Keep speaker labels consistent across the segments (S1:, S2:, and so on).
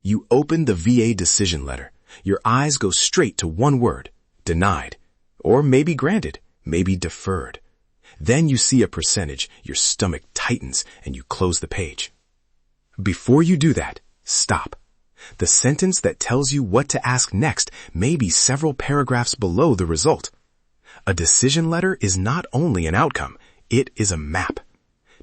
S1: You open the VA decision letter. Your eyes go straight to one word, denied, or maybe granted, maybe deferred. Then you see a percentage, your stomach tightens, and you close the page. Before you do that, stop. The sentence that tells you what to ask next may be several paragraphs below the result. A decision letter is not only an outcome, it is a map.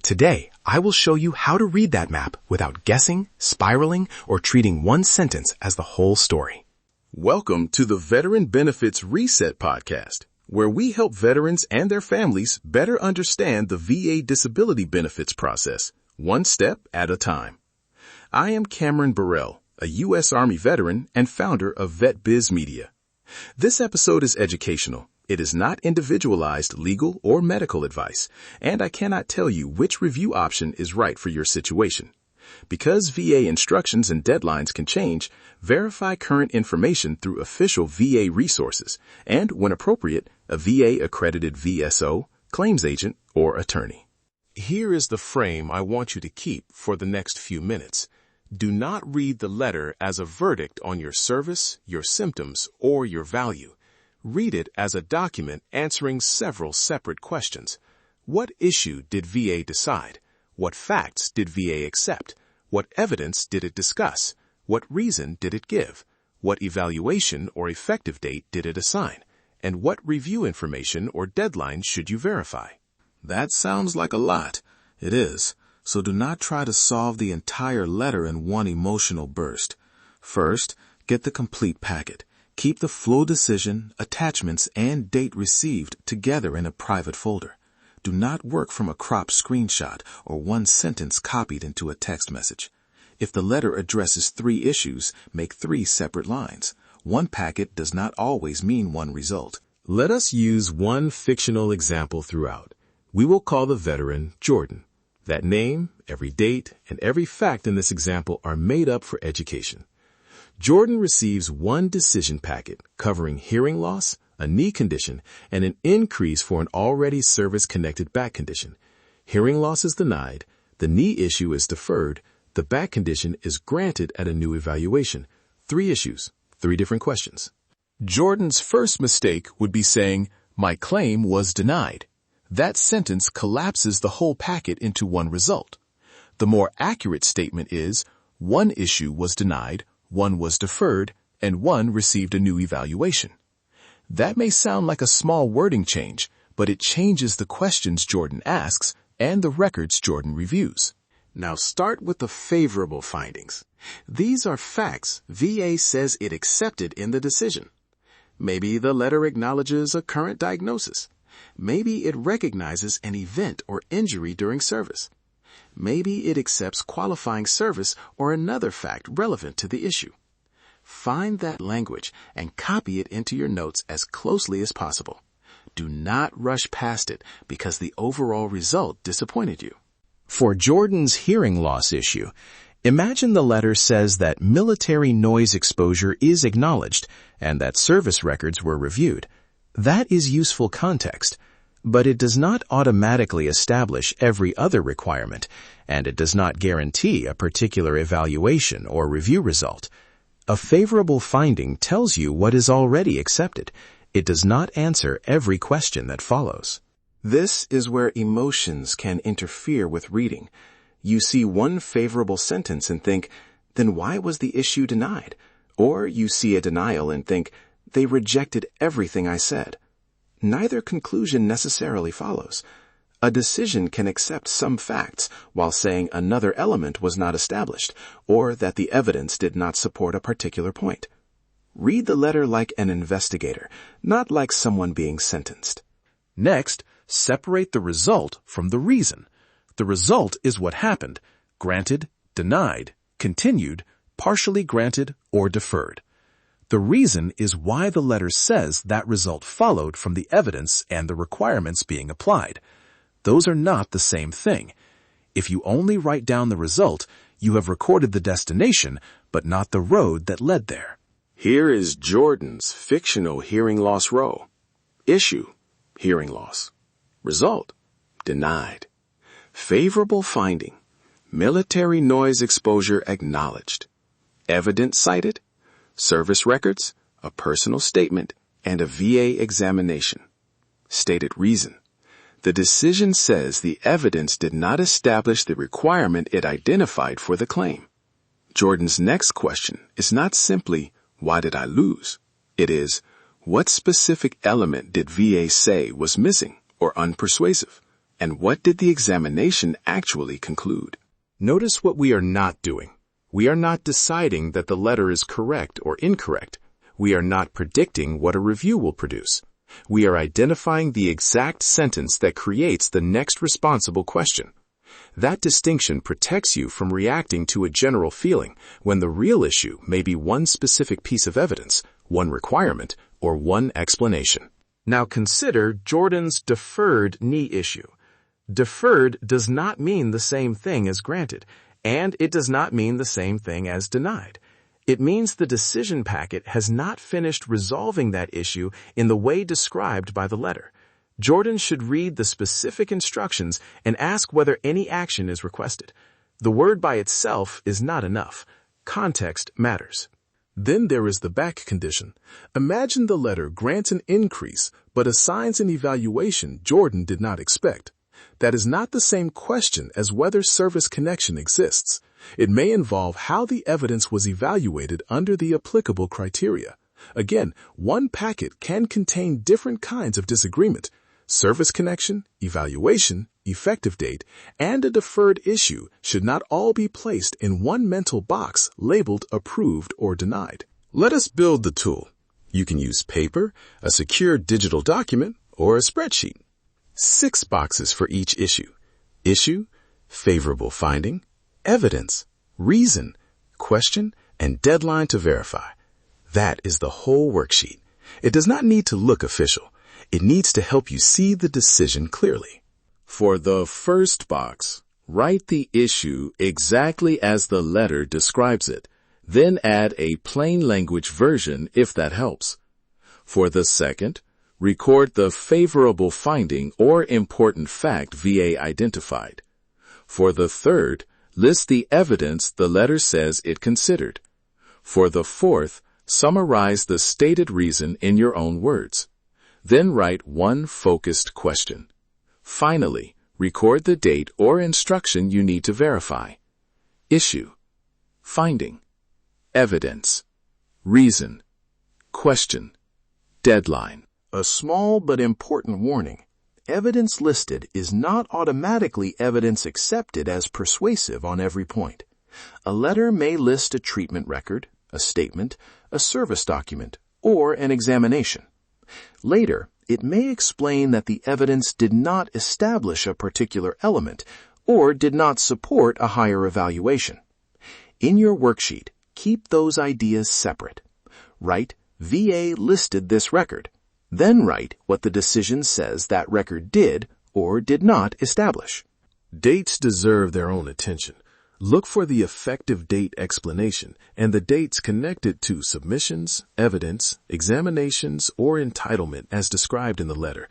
S1: Today, I will show you how to read that map without guessing, spiraling, or treating one sentence as the whole story.
S2: Welcome to the Veteran Benefits Reset Podcast, where we help veterans and their families better understand the VA disability benefits process, one step at a time. I am Cameron Burrell, a U.S. Army veteran and founder of VetBiz Media. This episode is educational. It is not individualized legal or medical advice, and I cannot tell you which review option is right for your situation. Because VA instructions and deadlines can change, verify current information through official VA resources and, when appropriate, a VA-accredited VSO, claims agent, or attorney. Here is the frame I want you to keep for the next few minutes. Do not read the letter as a verdict on your service, your symptoms, or your value. Read it as a document answering several separate questions. What issue did VA decide? What facts did VA accept? What evidence did it discuss? What reason did it give? What evaluation or effective date did it assign? And what review information or deadline should you verify? That sounds like a lot. It is. So do not try to solve the entire letter in one emotional burst. First, get the complete packet. Keep the full decision, attachments, and date received together in a private folder. Do not work from a cropped screenshot or one sentence copied into a text message. If the letter addresses 3 issues, make 3 separate lines. One packet does not always mean one result. Let us use one fictional example throughout. We will call the veteran Jordan. That name, every date, and every fact in this example are made up for education. Jordan receives one decision packet covering hearing loss, a knee condition, and an increase for an already service-connected back condition. Hearing loss is denied, the knee issue is deferred, the back condition is granted at a new evaluation. 3 issues, 3 different questions. Jordan's first mistake would be saying, "My claim was denied." That sentence collapses the whole packet into one result. The more accurate statement is, one issue was denied, one was deferred, and one received a new evaluation. That may sound like a small wording change, but it changes the questions Jordan asks and the records Jordan reviews. Now start with the favorable findings. These are facts VA says it accepted in the decision. Maybe the letter acknowledges a current diagnosis. Maybe it recognizes an event or injury during service. Maybe it accepts qualifying service or another fact relevant to the issue. Find that language and copy it into your notes as closely as possible. Do not rush past it because the overall result disappointed you.
S1: For Jordan's hearing loss issue, imagine the letter says that military noise exposure is acknowledged and that service records were reviewed. That is useful context, but it does not automatically establish every other requirement, and it does not guarantee a particular evaluation or review result. A favorable finding tells you what is already accepted. It does not answer every question that follows. This is where emotions can interfere with reading. You see one favorable sentence and think, then why was the issue denied? Or you see a denial and think, they rejected everything I said. Neither conclusion necessarily follows. A decision can accept some facts while saying another element was not established, or that the evidence did not support a particular point. Read the letter like an investigator, not like someone being sentenced. Next, separate the result from the reason. The result is what happened: granted, denied, continued, partially granted, or deferred. The reason is why the letter says that result followed from the evidence and the requirements being applied. Those are not the same thing. If you only write down the result, you have recorded the destination, but not the road that led there. Here is Jordan's fictional hearing loss row. Issue: hearing loss. Result: denied. Favorable finding: military noise exposure acknowledged.
S2: evidence cited, service records, a personal statement, and a VA examination. Stated reason. The decision says the evidence did not establish the requirement it identified for the claim. Jordan's next question is not simply, why did I lose? It is, what specific element did VA say was missing or unpersuasive? And what did the examination actually conclude?
S1: Notice what we are not doing. We are not deciding that the letter is correct or incorrect. We are not predicting what a review will produce. We are identifying the exact sentence that creates the next responsible question. That distinction protects you from reacting to a general feeling when the real issue may be one specific piece of evidence, one requirement, or one explanation. Now consider Jordan's deferred knee issue. Deferred does not mean the same thing as granted, and it does not mean the same thing as denied. It means the decision packet has not finished resolving that issue in the way described by the letter. Jordan should read the specific instructions and ask whether any action is requested. The word by itself is not enough. Context matters.
S2: Then there is the back condition. Imagine the letter grants an increase but assigns an evaluation Jordan did not expect. That is not the same question as whether service connection exists. It may involve how the evidence was evaluated under the applicable criteria. Again, one packet can contain different kinds of disagreement: service connection, evaluation, effective date, and a deferred issue should not all be placed in one mental box labeled approved or denied. Let us build the tool. You can use paper, a secure digital document, or a spreadsheet. 6 boxes for each issue: issue, favorable finding, evidence, reason, question, and deadline to verify. That is the whole worksheet. It does not need to look official. It needs to help you see the decision clearly. For the first box, write the issue exactly as the letter describes it. Then add a plain language version if that helps. For the second, record the favorable finding or important fact VA identified. For the third, list the evidence the letter says it considered. For the fourth, summarize the stated reason in your own words. Then write one focused question. Finally, record the date or instruction you need to verify. Issue, finding, evidence, reason, question, deadline. A small but important warning. Evidence listed is not automatically evidence accepted as persuasive on every point. A letter may list a treatment record, a statement, a service document, or an examination. Later, it may explain that the evidence did not establish a particular element or did not support a higher evaluation. In your worksheet, keep those ideas separate. Write, VA listed this record. Then write what the decision says that record did or did not establish. Dates deserve their own attention. Look for the effective date explanation and the dates connected to submissions, evidence, examinations, or entitlement as described in the letter.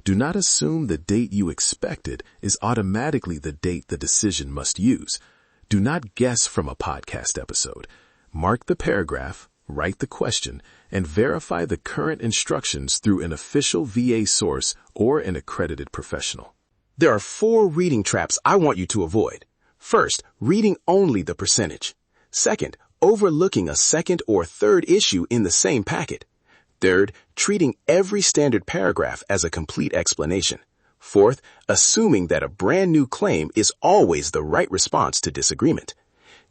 S2: Do not assume the date you expected is automatically the date the decision must use. Do not guess from a podcast episode. Mark the paragraph, write the question, and verify the current instructions through an official VA source or an accredited professional.
S1: There are 4 reading traps I want you to avoid. First, reading only the percentage. Second, overlooking a second or third issue in the same packet. Third, treating every standard paragraph as a complete explanation. Fourth, assuming that a brand new claim is always the right response to disagreement.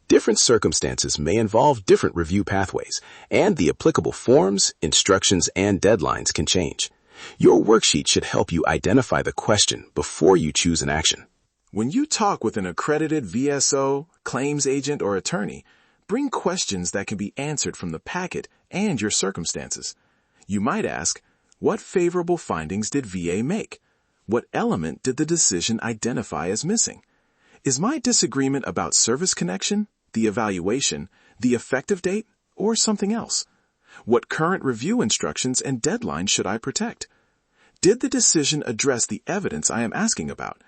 S1: Different circumstances may involve different review pathways, and the applicable forms, instructions, and deadlines can change. Your worksheet should help you identify the question before you choose an action.
S2: When you talk with an accredited VSO, claims agent, or attorney, bring questions that can be answered from the packet and your circumstances. You might ask, what favorable findings did VA make? What element did the decision identify as missing? Is my disagreement about service connection, the evaluation, the effective date, or something else? What current review instructions and deadlines should I protect? Did the decision address the evidence I am asking about?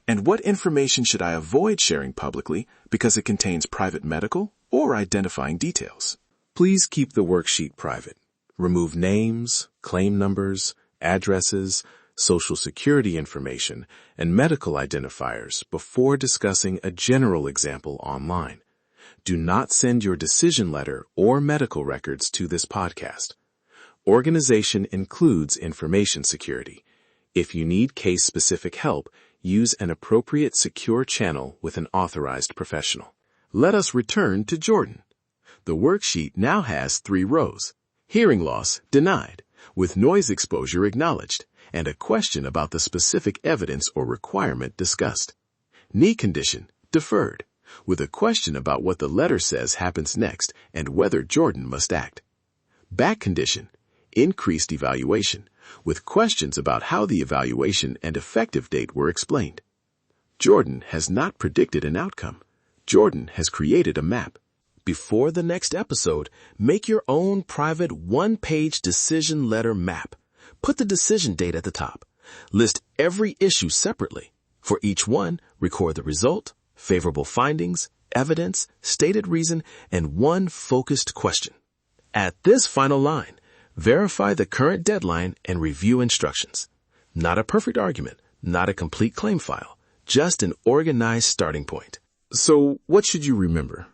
S2: And what information should I avoid sharing publicly because it contains private medical or identifying details. Please keep the worksheet private. Remove names, claim numbers, addresses, Social Security information, and medical identifiers before discussing a general example online. Do not send your decision letter or medical records to this podcast. Organization includes information security. If you need case-specific help, use an appropriate secure channel with an authorized professional. Let us return to Jordan. The worksheet now has 3 rows. Hearing loss denied, with noise exposure acknowledged, and a question about the specific evidence or requirement discussed. Knee condition deferred, with a question about what the letter says happens next and whether Jordan must act. Back condition increased evaluation, with questions about how the evaluation and effective date were explained. Jordan has not predicted an outcome. Jordan has created a map. Before the next episode, make your own private one-page decision letter map. Put the decision date at the top. List every issue separately. For each one, record the result, favorable findings, evidence, stated reason, and one focused question. At this final line, verify the current deadline and review instructions. Not a perfect argument, not a complete claim file, just an organized starting point. So, what should you remember?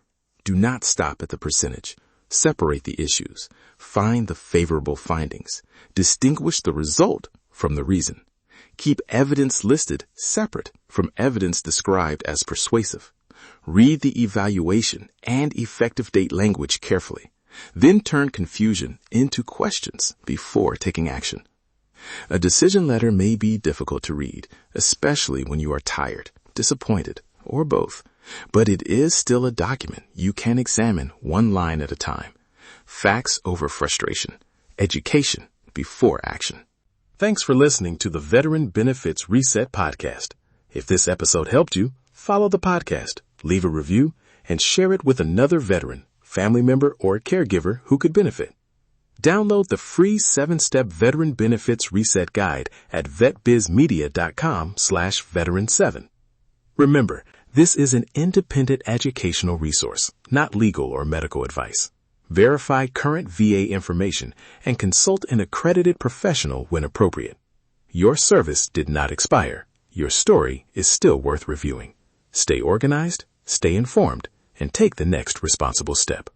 S2: Do not stop at the percentage. Separate the issues. Find the favorable findings. Distinguish the result from the reason. Keep evidence listed separate from evidence described as persuasive. Read the evaluation and effective date language carefully. Then turn confusion into questions before taking action. A decision letter may be difficult to read, especially when you are tired, disappointed, or both. But it is still a document you can examine one line at a time. Facts over frustration. Education before action. Thanks for listening to the Veteran Benefits Reset podcast. If this episode helped you, follow the podcast, leave a review, and share it with another veteran, family member, or caregiver who could benefit. Download the free 7-step Veteran Benefits Reset Guide at vetbizmedia.com/veteran7. Remember, this is an independent educational resource, not legal or medical advice. Verify current VA information and consult an accredited professional when appropriate. Your service did not expire. Your story is still worth reviewing. Stay organized, stay informed, and take the next responsible step.